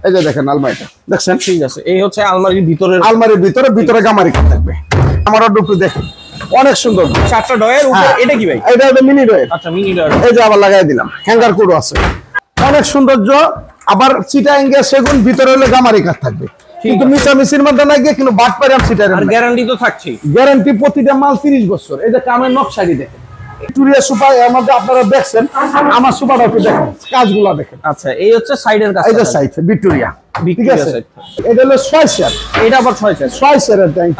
এই যে দেখেন আলমারিটা দেখছেন। ঠিক আছে, এই হচ্ছে আলমারির ভিতরে গামারি কাঠ থাকবে। আমার একটু দেখেন, অনেক সুন্দর 4টা ডয়ের উপরে। এটা কি ভাই? এটা মিনি ডয়ের। আচ্ছা, মিনি ডয়ের। এই যে আবার লাগাই দিলাম, হ্যাঙ্গার কোডও আছে, অনেক সৌন্দর্য। আবার চিটাঙ্গে সেগুন, ভিতরে হলে গামারি কাঠ থাকবে, কিন্তু মিশামিশির মধ্যে না গিয়ে কিন্তু বাট পারে চিটার। আর গ্যারান্টি তো থাকছেই, গ্যারান্টি প্রতিটা মাল 30 বছর। এই যে কামের নকশাটি দেখেন, ভিক্টোরিয়া সোফা এর মধ্যে আপনারা দেখছেন, আমার সোফাটা একটু দেখেন, কাজগুলো দেখেন। আচ্ছা, এই হচ্ছে সাইডের কাজ। এই যে সাইড ভিক্টোরিয়া, ঠিক আছে। এটা হলো 6 চেয়ার, এটা আবার 6 চেয়ারের ট্যাঙ্ক,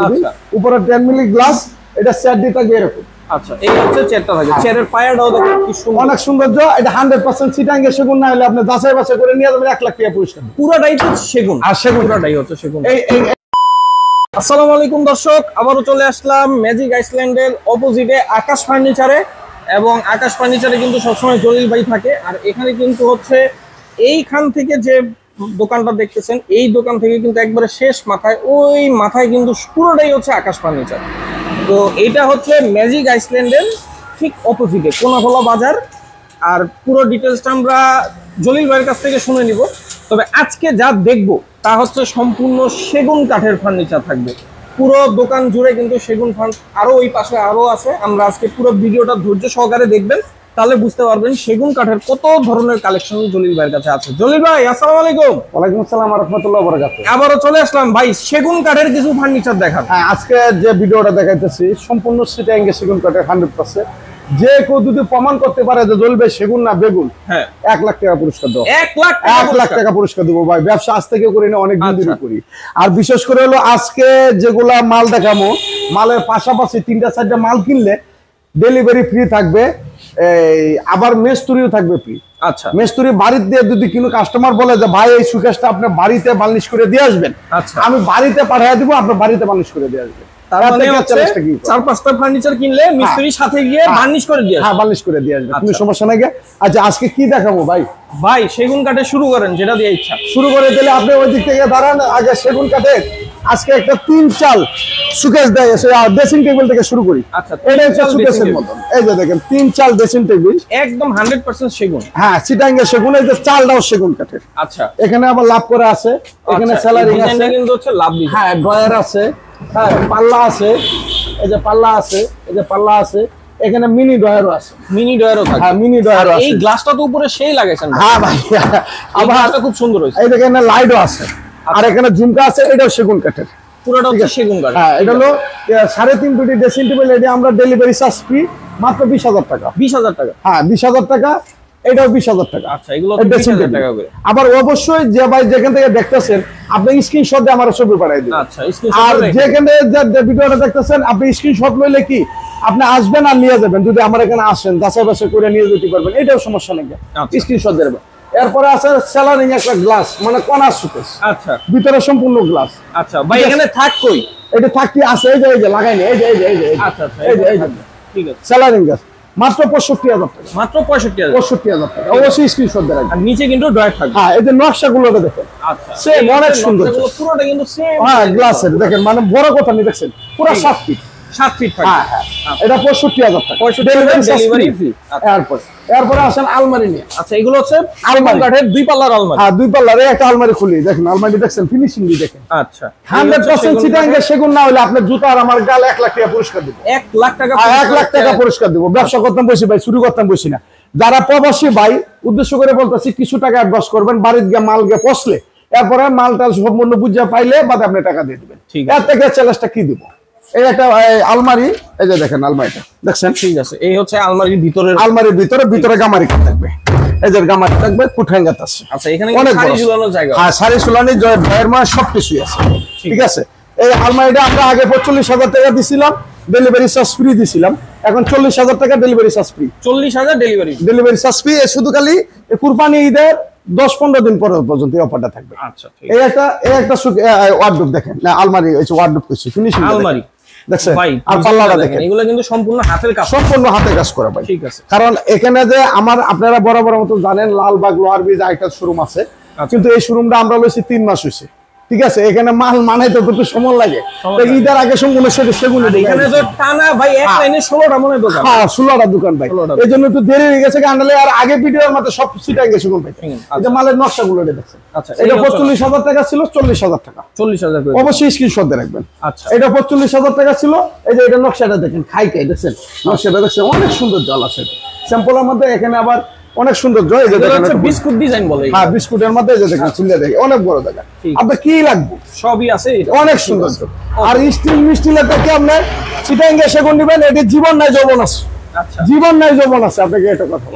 উপরে 10 মিলি গ্লাস। এটা চেয়ার দিতে গিয়ে এরকম। আচ্ছা, এই হচ্ছে চেয়ারটা থাকে। চেয়ারের পায়াটাও দেখেন কি সুন্দর, অনেক সৌন্দর্য। এটা 100% চিটাঙ্গে সেগুন না হলে আপনি যাচাই বাছাই করে নিয়ে যাবেন 1 লাখ টাকা পুরস্কার। পুরোটাই তো সেগুন, আর সেগুন পুরোটাই হচ্ছে সেগুন। এই আসসালামু আলাইকুম দর্শক, আবারও চলে আসলাম ম্যাজিক আইসল্যান্ডের অপোজিটে আকাশ ফার্নিচারে। এবং আকাশ ফার্নিচারে কিন্তু সবসময় জলিল ভাই থাকে। আর এখানে কিন্তু হচ্ছে এইখান থেকে যে দোকানটা দেখতেছেন, এই দোকান থেকে কিন্তু একবারে শেষ মাথায়, ওই মাথায় কিন্তু পুরোটাই হচ্ছে আকাশ ফার্নিচার। তো এটা হচ্ছে ম্যাজিক আইসল্যান্ডের ঠিক অপোজিটে কোনাখোলা বাজার। আর পুরো ডিটেলসটা আমরা জলিল ভাইয়ের কাছ থেকে শুনে নিব। তবে আজকে যা দেখবো তা হচ্ছে সম্পূর্ণ সেগুন কাঠের ফার্নিচার থাকবে। পুরো দোকান জুড়ে কিন্তু সেগুন আরো ওই পাশে আরো আছে। আমরা আজকে পুরো ভিডিওটা ধৈর্য সহকারে দেখবেন, তাহলে বুঝতে পারবেন সেগুন কাঠের কত ধরনের কালেকশন জলিল ভাইয়ের কাছে আছে। জলিল ভাই, আসসালামু আলাইকুম। ওয়ালাইকুম আসসালাম ওয়া রাহমাতুল্লাহি ওয়া বারাকাতুহু। আবারও চলে আসলাম ভাই, সেগুন কাঠের কিছু ফার্নিচার দেখান। হ্যাঁ, আজকে যে ভিডিওটা দেখাইতেছি সম্পূর্ণ চিটাঙ্গে সেগুন কাঠের 100%। যে কেউ যদি প্রমাণ করতে পারে যে জলিল ভাই সেগুন না বেগুন, হ্যাঁ, 1 লাখ টাকা পুরস্কার দেবো। 1 লাখ টাকা পুরস্কার দেবো ভাই। ব্যবসা আজ থেকে করি না, অনেক দিন ধরে করি। আর বিশেষ করে হলো আজকে যেগুলা মাল দেখাবো, মালের পাশাপাশি 3টা-4টা মাল কিনলে ডেলিভারি ফ্রি থাকবে। আবার মেস্তুরিও থাকবে ফ্রি। আচ্ছা, মেস্তুরি বাড়িতে দিয়ে যদি কোনো কাস্টমার বলে যে ভাই এই সুকেশটা আপনি বাড়িতে বার্নিশ করে দিয়ে আসবেন, আচ্ছা, আমি বাড়িতে পাঠিয়ে দিব, আপনি বাড়িতে বার্নিশ করে দিয়ে আসবেন। তার মানে হচ্ছে 4-5টা ফার্নিচার কিনলে মিস্ত্রির সাথে গিয়ে বার্নিশ করে দিয়ে আসবে। হ্যাঁ, বার্নিশ করে দিয়ে আসবে, কোনো সমস্যা নাই। আচ্ছা, আজকে কি দেখাবো ভাই? ভাই সেগুন কাঠে শুরু করেন, যেটা দিয়ে ইচ্ছা শুরু করে দিলে আপনি ওই দিক থেকে দাঁড়ান। আগে সেগুন কাঠে আজকে একটা 3 চাল সুকেশ দেয়, ড্রেসিং টেবিল থেকে শুরু করি। আচ্ছা, এটা হচ্ছে সুকেশের মতন। এই যে দেখেন 3 চাল ড্রেসিং টেবিল, একদম 100% সেগুন। হ্যাঁ, চিটাঙ্গে সেগুন। এই যে চালটাও সেগুন কাঠের। আচ্ছা, এখানে আবার লাভ করে আছে, এখানে স্যালারিং আছে, কিন্তু হচ্ছে লাভ ডিজাইন। হ্যাঁ, ড্রয়ার আছে, হ্যাঁ, পাল্লা আছে, এই যে পাল্লা আছে, এই যে পাল্লা আছে, এখানে মিনি ড্রয়ারও আছে। মিনি ড্রয়ারও থাকে। হ্যাঁ, মিনি ড্রয়ারও আছে। এই গ্লাসটা তো উপরে সেই লাগাইছেন। হ্যাঁ ভাই, আবার খুব সুন্দর হয়েছে। এই দেখেন লাইটও আছে, আর এখানে ঝুমকা আছে, এটাও সেগুন কাঠের। পুরোটা হচ্ছে সেগুন কাঠ। হ্যাঁ, এটা হলো 3.5 ফুটি ড্রেসিং টেবিল। এটা আমরা ডেলিভারি চার্জ ফ্রি মাত্র 20,000 টাকা। 20,000 টাকা? হ্যাঁ, 20,000 টাকা। এটাও 20,000 টাকা। আচ্ছা, এগুলো 20,000 টাকা করে। আবার অবশ্যই যে ভাই যেখান থেকে দেখতেছেন আপনি স্ক্রিনশট দিয়ে আমার ছবি পাঠিয়ে দিন। আচ্ছা, স্ক্রিনশট। আর যেখানে যে ভিডিওটা দেখতেছেন আপনি স্ক্রিনশট লইলে কি আপনি আসবেন আর নিয়ে যাবেন। যদি আমার এখানে আসেন, যাচাই বাছাই করে নিয়ে যেতে পারবেন, এটাও সমস্যা নেই। স্ক্রিনশট দেবেন। এরপরে আছে স্যালারিং একটা গ্লাস, মানে কণা সুকেশ। আচ্ছা, ভিতরে সম্পূর্ণ গ্লাস। আচ্ছা ভাই, এখানে থাক কই? এটা থাকতে আছে, এই যে লাগাইনি, এই যে আচ্ছা আচ্ছা, এই যে ঠিক আছে। স্যালারিং গ্লাস মাত্র 65,000 টাকা। মাত্র 65,000 টাকা। অবশ্যই স্ক্রিনশট দেন। আর নিচে কিন্তু ড্রয়ার থাকবে। হ্যাঁ, এই যে নকশাগুলো দেখেন। আচ্ছা, সেম, অনেক সুন্দর। পুরোটা কিন্তু সেম। হ্যাঁ, গ্লাসের দেখেন, মানে বড় কথা নি, দেখছেন পুরো 7 ফিট। 7 ফিট থাকে। হ্যাঁ হ্যাঁ, এটা 65,000 টাকা। 65,000 ডেলিভারি ফ্রি। এরপরে আসেন আলমারি নিয়ে। আচ্ছা, এগুলো হচ্ছে আলমারি কাঠের 2 পাল্লার আলমারি। হ্যাঁ, 2 পাল্লার একটা আলমারি খুলি, দেখেন আলমারি দেখছেন, ফিনিশিং দি দেখেন। আচ্ছা, 100% চিটাঙ্গে সেগুন না হলে আপনার জুতা আর আমার গালে 1 লাখ টাকা পুরস্কার দিব। 1 লাখ টাকা? 1 লাখ টাকা পুরস্কার দিব। ব্যবসা করতাম বসি ভাই, শুরু করতাম বসি না। যারা প্রবাসী ভাই, উদ্দেশ্য করে বলতেছি, কিছু টাকা অ্যাডভান্স করবেন, বাড়িতে গিয়ে মাল গিয়ে পৌঁছলে এরপরে মালটা সম্পূর্ণ বুঝিয়ে পাইলে বাদে আপনি টাকা দিয়ে দিবেন। এর থেকে চ্যালেঞ্জটা কি দিব? এই একটা আলমারি, এই যে দেখেন আলমারিটা দেখছেন। ঠিক আছে, এই হচ্ছে আলমারির ভিতরে গামারি কাঠ থাকবে। এই যে গামারি থাকবে, ফুট হ্যাঙ্গার আছে। আচ্ছা, এখানে শাড়ি ঝুলানোর জায়গা। হ্যাঁ, শাড়ি ঝুলানো, ড্রয়ার মানে সবকিছুই আছে। ঠিক আছে, এই আলমারিটা আমরা আগে 45,000 টাকা দিছিলাম, ডেলিভারি চার্জ ফ্রি দিছিলাম। এখন 40,000 টাকা delivery charge free. 40,000 delivery charge free. শুধু খালি কুরবানি ঈদের 10-15 দিন পর্যন্ত এই অফারটা থাকবে। আচ্ছা, এই একটা ওয়ার্ডরোব দেখেন, না আলমারি হচ্ছে ওয়ার্ডরোব করছি, ফিনিশিং আলমারি দেখছেন। আর পাল্লাটা দেখেন, এগুলো কিন্তু সম্পূর্ণ হাতের কাজ, সম্পূর্ণ হাতের কাজ করা ভাই। ঠিক আছে, কারণ এখানে যে আপনারা বরাবর মতো জানেন লালবাগ লোহার ব্রিজ আইটার শোরুম আছে, কিন্তু এই শোরুমটা আমরা লইছি 3 মাস হইছে। ঠিক আছে, এখানে মাল মানাইতে তো একটু সময় লাগে, ঈদের আগে সম্পূর্ণ সেগুন। এখানে তো টানা ভাই এক লাইনে 16টা মনে দোকান। হ্যাঁ 16টা দোকান ভাই, এই জন্য একটু দেরি হয়ে গেছে। আনলে আর আগে ভিডিওর মতো সব সিটাই গেছে কোন ভাই। এটা মালের নকশাগুলো দেখছেন। আচ্ছা, এটা 45,000 টাকা ছিল, 40,000 টাকা। 40,000 করে অবশ্যই স্ক্রিনশট দিয়ে রাখবেন। আচ্ছা, এটা 45,000 টাকা ছিল। এই যে এটা নকশাটা দেখেন, খাইকাই দেখছেন, নকশাটা দেখছেন অনেক সুন্দর জল আছে স্যাম্পলের মধ্যে। এখানে আবার অনেক সুন্দর জল, এই যে দেখেন বিস্কুট ডিজাইন বলে। হ্যাঁ বিস্কুটের মধ্যে এই যে দেখেন চিল্লা দেখে অনেক বড় জায়গা। আপনার কি লাগবে সবই আছে, অনেক সুন্দর। আর স্টিল মিস্টিলের থেকে আপনি চিটাঙ্গে সেগুন নেবেন, এটা জীবন নাই যৌবন আছে। আচ্ছা, জীবন নাই যৌবন আছে, আপনাকে এটা কথা।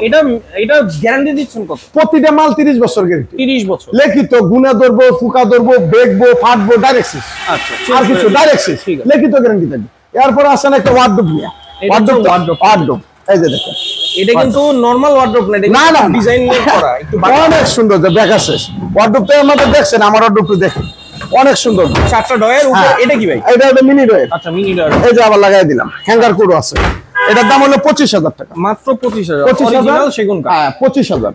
এটা গ্যারান্টি দিচ্ছেন কত? প্রতিটা মাল 30 বছর গ্যারান্টি। 30 বছর লিখিত, গুণে ধরবো, ফুকা ধরবো, বেগবো, ফাটবো, ডাইরেক্ট সিস। আচ্ছা, আর কিছু ডাইরেক্ট সিস লিখিত গ্যারান্টি থাকবে। এরপর আসেন একটা ওয়ার্ডরোব নিয়ে, ওয়ার্ডরোব এই যে দেখেন। এটা কিন্তু নরমাল ওয়ার্ডরোব না, এটা না ডিজাইন করা একটু অনেক সুন্দর। যে ব্যাক আছে ওয়ার্ডরোবটা আমাদের দেখছেন, আমার ওয়ার্ডরোবটা দেখেন অনেক সুন্দর। 4টা ডয়ের উপরে। এটা কি ভাই? এটা একটা মিনি ডয়ের। আচ্ছা, মিনি ডয়ের। এই যে আবার লাগাই দিলাম, হ্যাঙ্গার কোড আছে। এটার দাম হলো 25,000 টাকা। মাত্র 25,000। 25,000 অরিজিনাল সেগুন কাঠ। হ্যাঁ 25,000।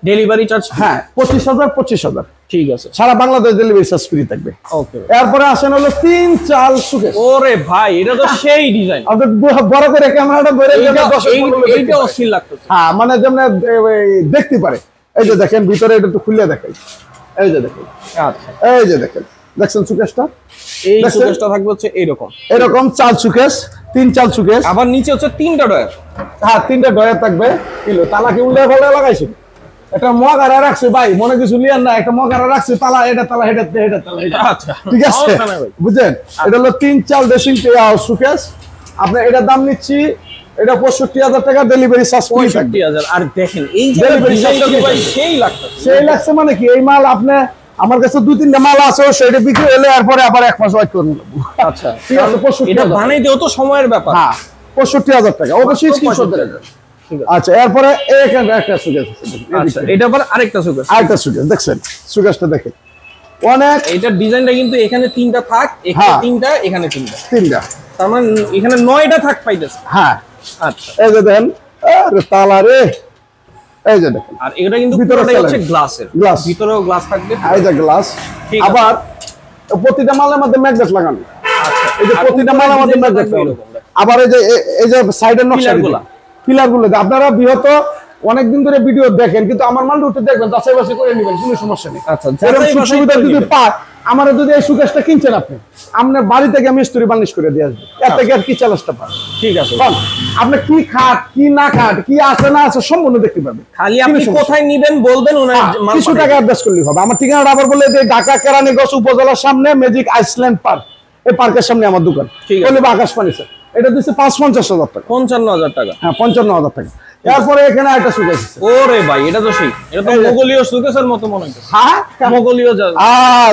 Delivery charge? হ্যাঁ 25,000। ঠিক আছে, সারা বাংলাদেশ ডেলিভারি চার্জ ফ্রি থাকবে। ওকে। এরপরে আসেন হলো 3 চাল সুকেস। ওরে ভাই, এটা তো সেই ডিজাইন। আপনি বড় করে ক্যামেরাটা ধরে এইটা অস্থির লাগতেছে। হ্যাঁ মানে যেমন দেখতে পারে। এই যে দেখেন ভিতরে, এটা একটু খুলে দেখাই। এই যে দেখেন, আচ্ছা, এই যে দেখেন, দেখছেন সুকেসটা? এই সুকেসটা থাকবে হচ্ছে এরকম চাল সুকেস, 3 চাল সুকেস। আবার নিচে হচ্ছে 3টা ডয়ার। হ্যাঁ 3টা ডয়ার থাকবে। কিলো তালা কি উল্টা ফেলে লাগাইছে? একটা মগারা রাখছে ভাই, মনে কিছু লিয়ার না, একটা মগারা রাখছে তালা, এটা তালা, এটা তালা, এটা। আচ্ছা, ঠিক আছে, বুঝছেন? এটা হলো 3 চাল ড্রেসিং সুকেস। আপনার এটার দাম নিচ্ছি, এটা 65,000 টাকা, ডেলিভারি চার্জ 65,000। আর দেখেন এই যে ডিজাইনটা ভাই সেই লাগতেছে। সেই লাগছে মানে কি, এই মাল আপনি আমার কাছে 2-3টা মাল আছে, সেটা বিক্রি হলে এরপরে আবার 1 মাস ওয়েট করুন। আচ্ছা, ঠিক আছে, 65,000। এটা বানাইতেও তো সময়ের ব্যাপার। হ্যাঁ 65,000 টাকা, অবশ্যই স্ক্রিনশট দেবেন। আচ্ছা, এরপরে এখানে একটা সুকেস আছে। আচ্ছা, এটা আবার আরেকটা সুকেস। আরেকটা সুকেস দেখছেন, সুকেসটা দেখেন অনেক। এইটার ডিজাইনটা কিন্তু এখানে 3টা থাক, এখানে 3টা, এখানে 3টা। তার মানে এখানে 9টা থাক পাইতেছে। হ্যাঁ আচ্ছা, এই যে দেখেন, আরে তালা রে, এই যে দেখেন। আর এটা কিন্তু পুরোটাই হচ্ছে গ্লাসের, ভিতরেও গ্লাস থাকবে। এই যে গ্লাস। আবার প্রতিটা মালের মধ্যে ম্যাগনেট লাগানো। আচ্ছা, এই যে প্রতিটা মালের মধ্যে ম্যাগনেট লাগানো। আবার এই যে সাইডের নকশাগুলো, পিলারগুলো আপনারা বৃহৎ অনেকদিন ধরে ভিডিও দেখেন, কিন্তু আমার মাল উঠে দেখবেন, যাচাই বাছাই করে নেবেন, কোনো সমস্যা নেই। আচ্ছা, এরকম সুবিধা যদি পায়, আমার যদি এই সুকেসটা কিনছেন আপনি, আপনার বাড়ি থেকে আমি মিস্ত্রি বার্নিশ করে দিয়ে আসবো। এর থেকে আর কি চ্যালেঞ্জটা পান? ঠিক আছে, আপনি কি খাট, কি না খাট, কি আছে না আছে সম্পূর্ণ দেখতে পাবেন। খালি আপনি কোথায় নিবেন বলবেন, ওনার কিছু টাকা অ্যাডভান্স করলেই হবে। আমার ঠিকানাটা আবার বলে যে ঢাকা কেরানীগঞ্জ উপজেলার সামনে ম্যাজিক আইসল্যান্ড পার্ক, এই পার্কের সামনে আমার দোকান। বলে আকাশ ফার্নিচার। এটা দিচ্ছে 55,000 টাকা। 55,000 টাকা। হ্যাঁ 55,000 টাকা। এরপরে এখানে একটা সুকেস আছে। ওরে ভাই, এটা তো সেই, এটা তো মোগলীয় সুকেসের মতো মনে হচ্ছে। হ্যাঁ মোগলীয়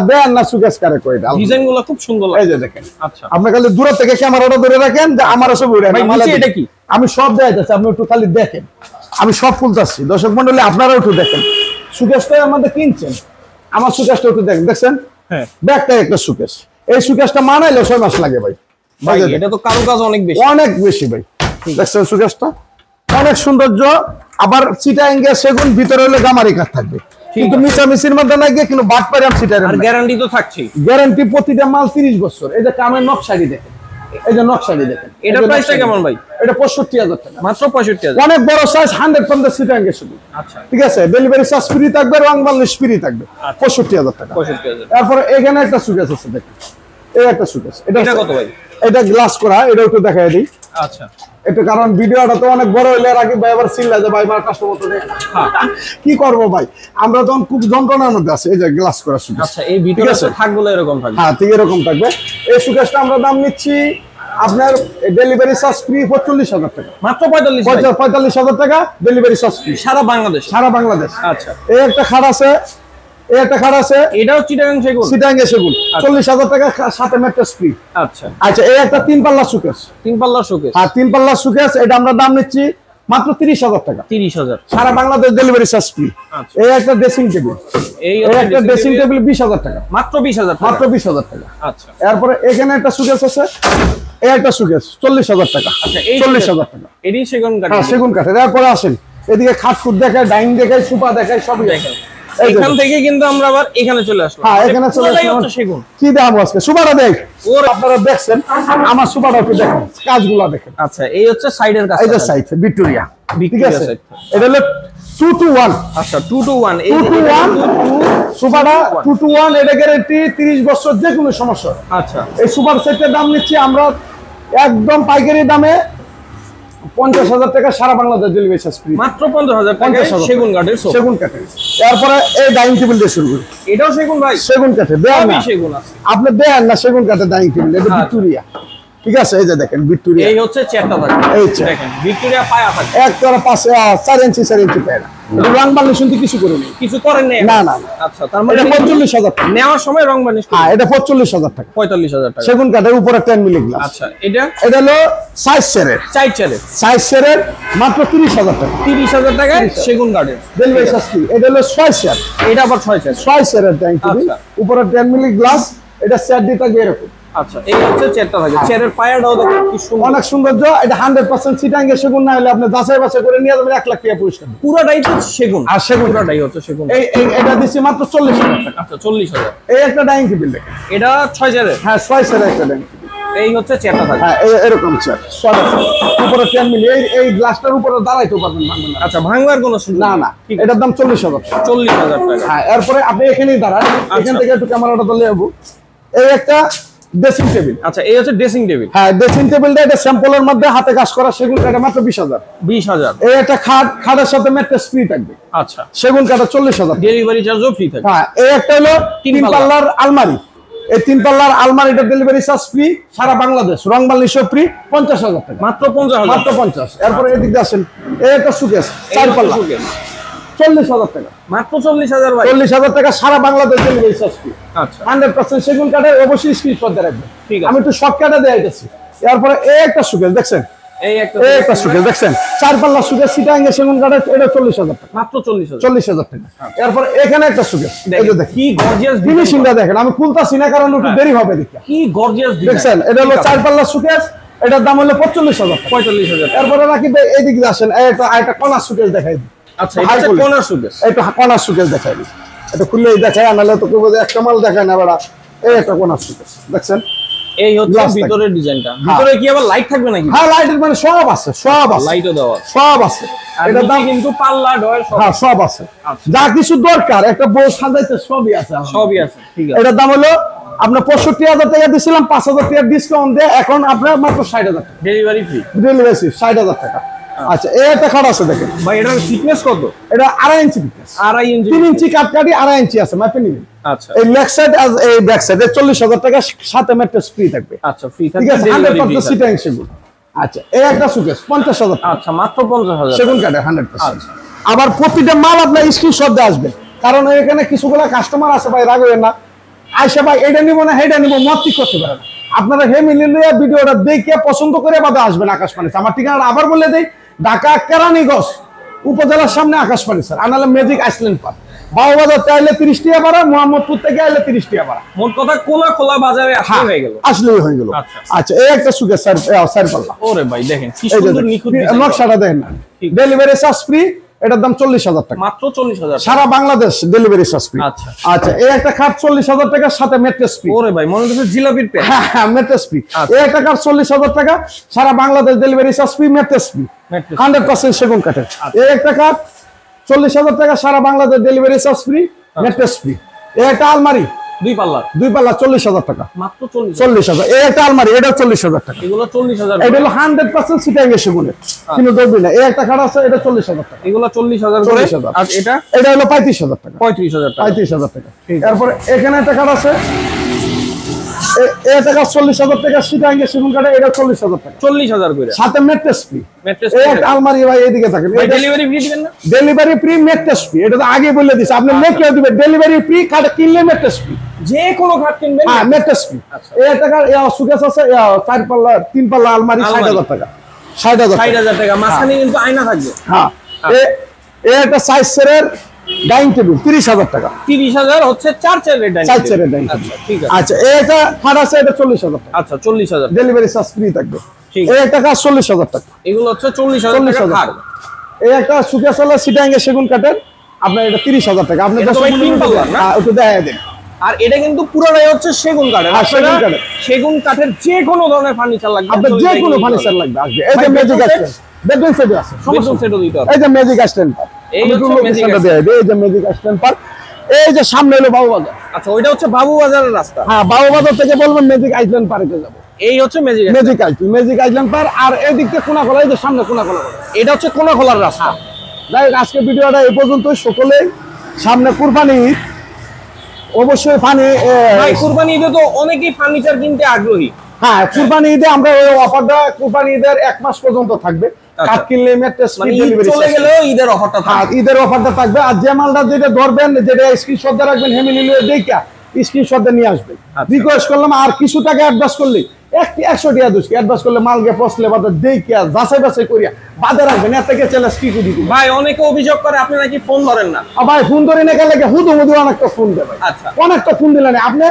দেন না সুকেস কারে কই, এটা ডিজাইনগুলো খুব সুন্দর লাগে। এই যে দেখেন। আচ্ছা, আপনি খালি দূর থেকে ক্যামেরাটা ধরে রাখেন, যে আমার ছবি উঠে ভাই নিচে এটা কি? আমি সব দেখাইতেছি, আপনি একটু খালি দেখেন। আমি সব খুলতাছি, দর্শক মণ্ডলী আপনারাও একটু দেখেন। সুকেসটা আমাদের কিনছেন, আমার সুকেসটা একটু দেখেন, দেখছেন? হ্যাঁ, ব্যাগটা একটা সুকেস। এই সুকেসটা মানাইলে 6 মাস লাগে ভাই। ভাই এটা তো কারুকাজ অনেক বেশি, অনেক বেশি ভাই। দেখছেন সুকেসটা অনেক সৌন্দর্য। আবার চিটাঙ্গে সেগুন, ভিতরে হলে গামারি কাঠ থাকবে, কিন্তু মিশামিশির মধ্যে না গিয়ে কিন্তু বাট পারে চিটাঙ্গে। আর গ্যারান্টি তো থাকছেই, গ্যারান্টি প্রতিটা মাল 30 বছর। এই যে কামের নকশাটি দেখেন, এই যে নকশাটি দেখেন। এটা প্রাইসটা কেমন ভাই? এটা 65,000 টাকা, মাত্র 65,000। অনেক বড় সাইজ, 100 চিটাঙ্গে সেগুন। আচ্ছা, ঠিক আছে, ডেলিভারি চার্জ ফ্রি থাকবে, রং বার্নিশ ফ্রি থাকবে। 65,000 টাকা। 65,000। তারপরে এখানে একটা সুকেস আছে দেখেন, এই একটা সুকেস। এটা কত ভাই? এটা গ্লাস করা, এটা একটু দেখাই দিই। আচ্ছা, একটু, কারণ ভিডিওটা তো অনেক বড় হইলে আগে ভাই আবার চিল্লা যে ভাই আমার কাস্টমার তো দেখে না। কি করব ভাই, আমরা তখন খুব যন্ত্রণার মধ্যে আছি। এই যে গ্লাস করা সুকেস। আচ্ছা, এই ভিতরে থাকগুলো এরকম থাকবে। হ্যাঁ ঠিক এরকম থাকবে। এই সুকেসটা আমরা দাম নিচ্ছি আপনার ডেলিভারি চার্জ ফ্রি 45,000 টাকা। মাত্র 45,000 টাকা ডেলিভারি চার্জ ফ্রি, সারা বাংলাদেশ। সারা বাংলাদেশ। আচ্ছা, এই একটা খাট আছে, এই একটা খাট আছে, এটাও চিটাগাং সেগুন। চিটাঙ্গে সেগুন। 40,000 টাকা, সাথে ম্যাট্রেস ফ্রি। আচ্ছা, আচ্ছা, এই একটা 3 পাল্লা সুকেস। 3 পাল্লা সুকেস। হ্যাঁ 3 পাল্লা সুকেস, এটা আমরা দাম নিচ্ছি মাত্র 30,000 টাকা। 30,000, সারা বাংলাদেশ ডেলিভারি চার্জ ফ্রি। আচ্ছা, এই একটা ড্রেসিং টেবিল, এই একটা ড্রেসিং টেবিল 20,000 টাকা, মাত্র 20,000 টাকা, মাত্র 20,000 টাকা। আচ্ছা, এরপরে এখানে একটা সুকেস আছে, এই একটা সুকেস 40,000 টাকা। আচ্ছা, এই 40,000 টাকা। এডি সেগুন কাঠ। হ্যাঁ সেগুন কাঠের। এরপরে আসেন এদিকে, খাটকুট দেখায়, ডাইনিং দেখায়, সোফা দেখায়, সবই দেখেন। এখান থেকে কিন্তু আমরা আবার এখানে চলে আসলাম। হ্যাঁ এখানে চলে আসলাম। সেগুন কি দাম আজকে সুপারটা দেখ ওর আপনারা দেখছেন আমার সুপারটা একটু দেখেন কাজগুলো দেখেন। আচ্ছা এই হচ্ছে সাইডের কাজ, এই যে সাইড ভিক্টোরিয়া ঠিক আছে side। এটা হলো 2 to 1 আচ্ছা 2 to 1 2 to 1 সুপারটা 2 to 1 এটা গ্যারান্টি 30 বছর যে কোনো সমস্যা। আচ্ছা এই সুপার সেটের দাম নিচ্ছি আমরা একদম পাইকারি দামে 50,000 টাকা সারা বাংলাদেশ ডেলিভারি চার্জ ফ্রি মাত্র 50,000 টাকা সেগুন কাঠের সোফা। সেগুন কাঠের তারপরে এই ডাইনিং টেবিল দিয়ে শুরু করি। এটাও সেগুন ভাই? সেগুন কাঠের দেন না সেগুন আছে আপনি দেন না সেগুন কাঠের ডাইনিং টেবিল এটা ভিক্টোরিয়া ঠিক আছে। এই যে দেখেন ভিক্টোরিয়া এই হচ্ছে চেয়ারটা থাকে এই চেয়ার দেখেন ভিক্টোরিয়া পায়া থাকে এক তরা পাশে 4 ইঞ্চি 4 ইঞ্চি পায়রা রং বানিশ শুনতে কিছু করিনি কিছু করেন নাই? না না আচ্ছা তার মানে এটা 45,000 টাকা নেওয়ার সময় রং বানিশ হ্যাঁ এটা 45,000 টাকা 45,000 টাকা। সেগুন কাঠের উপরে 10 মিলি গ্লাস। আচ্ছা এটা এটা হলো সাইজ শেয়ারের মাত্র 30,000 টাকা 30,000 টাকায় সেগুন কাঠের ডেলিভারি চার্জ ফ্রি। এটা হলো 6 শেয়ার এটা আবার 6 চেয়ার। 6 শেয়ারের ডাইনিং টেবিল আচ্ছা। উপরে 10 মিলি গ্লাস এটা সেট দিয়ে থাকবে এরকম। আচ্ছা এই হচ্ছে চেয়ারটা থাকে চেয়ারের পায়াটাও দেখেন কি সুন্দর অনেক সৌন্দর্য এটা 100% চিটাঙ্গের সেগুন না হলে আপনি যাচাই বাছাই করে নিয়ে যাবেন 1 লাখ টাকা পুরস্কার পুরোটাই তো সেগুন আর সেগুন পুরোটাই হচ্ছে সেগুন। এটা দিচ্ছি মাত্র 40,000 টাকা। আচ্ছা 40,000 এই একটা ডাইনিং টেবিল দেখেন এটা 6 চেয়ারের। হ্যাঁ 6 শেয়ারের একটা ডাইনিং টেবিল এই হচ্ছে চেয়ারটা থাকে। হ্যাঁ এরকম চেয়ার উপরে 10 মিলি এই গ্লাসটার উপরে দাঁড়াইতে পারবেন ভাঙবেন না। আচ্ছা ভাঙবার কোনো সুযোগ না না এটার দাম 40,000 টাকা। 40,000 টাকা। হ্যাঁ এরপরে আপনি এখানেই দাঁড়ান এখান থেকে একটু ক্যামেরাটা ধরে যাবো। এই একটা ড্রেসিং টেবিল। আচ্ছা এই হচ্ছে ড্রেসিং টেবিল। হ্যাঁ ড্রেসিং টেবিলটা এটা স্যাম্পলের মধ্যে হাতে কাজ করা সেগুন কাঠে মাত্র 20,000। 20,000। এই একটা খাটের সাথে ম্যাট্রেস ফ্রি থাকবে। আচ্ছা সেগুন কাঠে 40,000। ডেলিভারি চার্জও ফ্রি থাকে। হ্যাঁ এই একটা হলো 3 পাল্লার আলমারি। এই 3 পাল্লার আলমারিটা ডেলিভারি চার্জ ফ্রি সারা বাংলাদেশ রং বালিশ ফ্রি 50,000 টাকা মাত্র 50,000 মাত্র 50। এরপরে এদিক দিয়ে আসেন এই একটা সুকেস 4 পাল্লা 40,000 টাকা মাত্র 40,000 ভাই। 40,000 টাকা সারা বাংলাদেশ ডেলিভারি চার্জ ফ্রি। আচ্ছা 100% সেগুন কাঠের অবশ্যই স্ক্রিনশট দিয়ে রাখবেন। ঠিক আছে আমি একটু শর্টকাটে দিয়ে দিতেছি। এরপরে এই একটা সুকেস দেখছেন এই একটা সুকেস দেখছেন 4 পাল্লা সুকেস চিটাঙ্গে সেগুন কাঠের এটা 40,000 টাকা মাত্র 40,000। 40,000 টাকা। এরপর এখানে একটা সুকেস এই যে দেখেন কি গর্জিয়াস ফিনিশিংটা দেখেন আমি খুলতাছি না কারণ একটু দেরি হবে দেখি। কি গর্জিয়াস দেখছেন এটা হলো 4 পাল্লা সুকেস এটার দাম হলো 45,000 টাকা। 45,000। এরপরে রাখি এইদিকে আসেন একটা কর্নার সুকেস দেখাই দিই। আচ্ছা এটা হচ্ছে কোনার সুকেস। এটা কর্নার সুকেস দেখাই দিই এটা খুললেই দেখায় নাহলে তো কেউ একটা মাল দেখায় না বড়া। এই একটা কর্নার সুকেস দেখছেন এই হচ্ছে ভিতরের ডিজাইনটা। ভিতরে কি আবার লাইট থাকবে নাকি? হ্যাঁ লাইটের মানে সব আছে লাইটও দেওয়া সব আছে। এটা দাম কিন্তু পাল্লা ডয়ের সব। হ্যাঁ সব আছে যা কিছু দরকার একটা বউ সাজাইতে সবই আছে। সবই আছে ঠিক আছে। এটার দাম হলো আপনার 65,000 টাকা দিছিলাম 5,000 টাকা ডিসকাউন্ট দিয়ে এখন আপনার মাত্র 60,000 টাকা ডেলিভারি ফ্রি। ডেলিভারি 60,000 টাকা। আচ্ছা এই একটা খাট আছে দেখেন ভাই এটার থিকনেস কত? এটা 2.5 ইঞ্চি thickness। 2.5 ইঞ্চি 3 ইঞ্চি কাটকাটি 2.5 ইঞ্চি আছে মাপে নিবেন। আচ্ছা এই লেগ সাইড আর এই ব্যাক সাইড 40,000 টাকা সাথে ম্যাট্রেস ফ্রি থাকবে। আচ্ছা ফ্রি ঠিক থাকবে আছে ডেলিভারি 100% সিটিং সেগুন। আচ্ছা এই একটা সুকেস 50,000 টাকা আচ্ছা মাত্র 50,000 সেগুন কাঠে 100%। আবার প্রতিটা মাল আপনার স্ক্রিনশট দিয়ে আসবে কারণ এখানে কিছুগুলো কাস্টমার আছে ভাই রাগ হইবেন না আইসা ভাই এটা নিব না এটা নিব মত ঠিক করতে পারে না। আপনারা হে মিলিয়ে ভিডিওটা দেখে পছন্দ করে বাদে আসবেন আকাশবাণী। আমার ঠিকানাটা আবার বলে দেই ঢাকা কেরানীগঞ্জ উপজেলার সামনে আকাশবাণী স্যার আনালে ম্যাজিক আইসল্যান্ড পার্ক বাবুবাজার চাইলে 30 টাকা ভাড়া মোহাম্মদপুর থেকে আইলে 30 টাকা ভাড়া। মোট কথা কোলা খোলা বাজারে আসলে হয়ে গেল আসলেই হয়ে গেল। আচ্ছা এই একটা সুকেস স্যার পাল্লা ওরে ভাই দেখেন কি সুন্দর নিখুঁত নকশাটা দেখেন না ডেলিভারি চার্জ ফ্রি এটার দাম 40,000 টাকা মাত্র 40,000 সারা বাংলাদেশ ডেলিভারি চার্জ ফ্রি। আচ্ছা আচ্ছা এই একটা খাট 40,000 টাকার সাথে ম্যাট্রেস ফ্রি। ওরে ভাই মনে হচ্ছে জিলাপির প্যাক। হ্যাঁ ম্যাট্রেস ফ্রি। এই একটা খাট 40,000 টাকা সারা Bangladesh delivery charge free mattress free 100% সেগুন কাঠের। এই একটা খাট 40,000 টাকা সারা Bangladesh delivery charge free mattress free. এই একটা আলমারি 2 পাল্লা 40,000 টাকা মাত্র 40,000। এই একটা আলমারি এটা 40,000 টাকা। এগুলো 40,000 এটা হলো 100% সিটিং এর সেগুনের কিন্তু দরবি না। এই একটা খাট আছে এটা 40,000 টাকা। এগুলো 40,000 করে। আর এটা হলো 35,000 টাকা 35,000 টাকা 35,000 টাকা। এরপর এখানে একটা খাট আছে এই টাকা 40,000 টাকা সিটিং এর সেগুন কাঠে এটা 40,000 টাকা 40,000 করে সাথে ম্যাট্রেস ফ্রি। ম্যাট্রেস এই একটা আলমারি ভাই এদিকে থাকেন ডেলিভারি ফ্রি দিবেন না? ডেলিভারি ফ্রি ম্যাট্রেস ফ্রি এটা তো আগে বলে দিছি আপনি লিখে দিবেন ডেলিভারি ফ্রি কার্ড কিনলে ম্যাট্রেস ফ্রি যে কোনো খাট কিনবেন হ্যাঁ ম্যাট্রেস ফ্রি। এই টাকা সুকেস আছে 4 পাল্লা 3 পাল্লা আলমারি 60,000 টাকা 60,000 টাকা মাঝখানে কিন্তু আয়না থাকবে। হ্যাঁ এই একটা সাইজ সেরের ডাইনিং টেবিল 30,000 টাকা 30,000 হচ্ছে 4 চেয়ারের ডাইনিং টেবিল। 4 চেয়ারের ডাইনিং টেবিল ঠিক আছে। আচ্ছা এই একটা খাট আছে এটা 40,000 টাকা আচ্ছা 40,000 ডেলিভারি চার্জ ফ্রি থাকবে। ঠিক এই একটা খাট 40,000 টাকা এগুলো হচ্ছে 40,000 টাকা খাট। এই একটা সুকেস হলো সিটাঙ্গে সেগুন কাঠের আপনার এটা 30,000 টাকা। আপনি এটা তো ভাই তিন পাল্লার না? একটু দেখায় দেন। আর এটা কিন্তু পুরোটাই হচ্ছে সেগুন কাঠের। হ্যাঁ, সেগুন কাঠের। সেগুন কাঠের যে কোনো ধরনের ফার্নিচার লাগবে, আপনার যে কোনো ফার্নিচার লাগবে আসবে। এই যে ম্যাজিক স্ট্যান্ড, বেডরুম সেট আছে, বেডরুম সেটও দিতে হবে। এই যে ম্যাজিক স্ট্যান্ড পার, এই হচ্ছে ম্যাজিক স্ট্যান্ড। এই যে ম্যাজিক স্ট্যান্ড পার, এই যে সামনে হলো বাবু বাজার। আচ্ছা, ওইটা হচ্ছে বাবু বাজারের রাস্তা। হ্যাঁ, বাবু বাজার থেকে বলবেন ম্যাজিক আইল্যান্ড পার্কে যাব। এই হচ্ছে ম্যাজিক ম্যাজিক আইল্যান্ড পার। আর এদিকে কোনাখোলা, এই যে সামনে কোনাখোলা, এটা হচ্ছে কোনাখোলার রাস্তা। যাই হোক, আজকে ভিডিওটা এই পর্যন্ত। সকলে সামনে কুরবানি ঈদ, অবশ্যই ভাই কুরবানি ঈদে তো অনেকেই ফার্নিচার কিনতে আগ্রহী। হ্যাঁ, কুরবানি ঈদে আমরা ওই অফারটা কুরবানি ঈদের 1 মাস পর্যন্ত থাকবে। কাঠ কিনলে ম্যাট্রেস ফ্রি ডেলিভারি চলে গেলেও ঈদের অফারটা থাকবে। হ্যাঁ, ঈদের অফারটা থাকবে। আর যে মালটা যেটা ধরবেন, যেটা স্ক্রিনশট দিয়ে রাখবেন, হেমিলি দেখা স্ক্রিনশট দিয়ে নিয়ে আসবেন। রিকোয়েস্ট করলাম, আর কিছু টাকা অ্যাডভান্স করলে 100 টাকা দুষ্কি অ্যাডভান্স করলে মাল গে পছলে বাদে দেখিয়া যাচাই বাছাই করিয়া বাদে রাখবেন। এর থেকে চ্যালেঞ্জ কি করি ভাই, অনেকে অভিযোগ করে আপনি নাকি ফোন ধরেন না। ভাই ফোন ধরে না গেলে হুদু মুদু অনেকটা ফোন দেবে। আচ্ছা, অনেকটা ফোন দিলেন আপনি।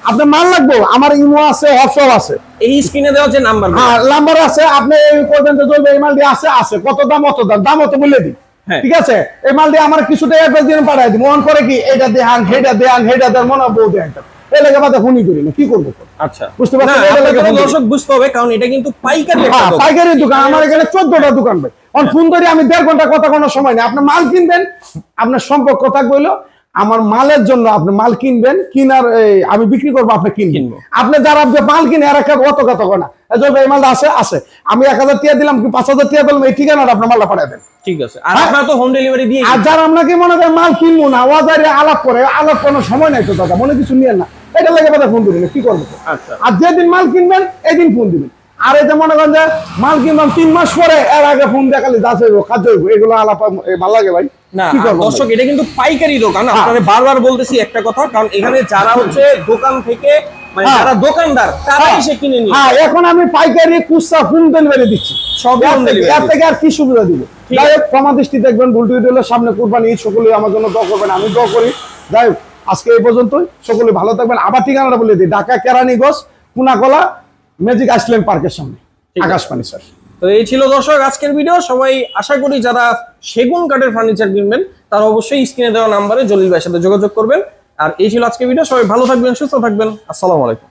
আপনার মাল লাগবে, আমার ইমো আছে, হোয়াটসঅ্যাপ আছে, এই স্ক্রিনে দেওয়া যে নাম্বার। হ্যাঁ, নাম্বার আছে। আপনি করবেন যে চলবে, এই মালটি আছে কত দাম, অত দাম অত বলে দিই। ঠিক আছে, এই মালটি আমার কিছুটা অ্যাডভান্স দিয়ে পাঠাই দিই। মন করে কি এটা দেখান, হেটা দেখান, হেটা দেন, মনে বউ দেখান, এই লেগে বাদে ফোনই করি না, কি করবো? আচ্ছা, বুঝতে পারছেন? দর্শক বুঝতে হবে, কারণ এটা কিন্তু পাইকারি পাইকারি দোকান। আমার এখানে 14টা দোকান ভাই। ফোন ধরে আমি 1.5 ঘন্টা কথা কোনো সময় নেই। আপনার মাল কিনবেন, আপনার সম্পর্ক থাকবে হলো আমার মালের জন্য। আপনি মাল কিনবেন, কিনার আমি বিক্রি করবো, আপনি কিনবেন। আপনি যারা মাল কিনে আর একটা অত কথা না, এই মালটা আছে, আমি 1000 টাকা দিলাম কি 5000 টাকা দিলাম, এই ঠিকানাটা আপনার মালটা পাঠিয়ে দেন। ঠিক আছে। আর আপনারা তো হোম ডেলিভারি দিয়ে। আর যারা আপনাকে মনে করেন মাল কিনবো না, ওয়াজারে আলাপ কোনো সময় নাই তো দাদা, মনে কিছু নিয়েন না, এটা লেগে বাদে ফোন দিবেন, কি করবো? আচ্ছা, আর যেদিন মাল কিনবেন এদিন ফোন দিবেন। আর এই যে মনে করেন যে মাল কিনলাম 3 মাস পরে, এর আগে ফোন দেখালে যাচ্ছে কাজ হইব, এগুলো আলাপ ভালো লাগে ভাই। না দর্শক, এটা কিন্তু পাইকারি দোকান। আপনারা বারবার বলতেছি একটা কথা, কারণ এখানে যারা হচ্ছে দোকান থেকে মানে যারা দোকানদার তারা এসে কিনে নিয়ে। হ্যাঁ, এখন আমি পাইকারি খুচরা হোম ডেলিভারি দিচ্ছি। সব হোম ডেলিভারি। এর থেকে আর কি সুবিধা দিব? যাই হোক, ক্ষমা দৃষ্টি দেখবেন। ভুল টুইট হলে সামনে কুরবানি ঈদ, সকলে আমার জন্য দোয়া করবেন, আমি দোয়া করি। যাই হোক, আজকে এই পর্যন্তই। সকলে ভালো থাকবেন। আবার ঠিকানাটা বলে দিই, ঢাকা কেরানীগঞ্জ, কোনাকলা, ম্যাজিক আইল্যান্ড পার্কের সামনে, আকাশ ফার্নিচার। তো এই ছিল দর্শক আজকের ভিডিও। সবাই আশা করি যারা সেগুন কাঠের ফার্নিচার কিনবেন তারা অবশ্যই স্ক্রিনে দেওয়া নাম্বারে জলিল ভাইয়ের সাথে যোগাযোগ করবেন। আর এই ছিল আজকের ভিডিও। সবাই ভালো থাকবেন, সুস্থ থাকবেন। আসসালামু আলাইকুম।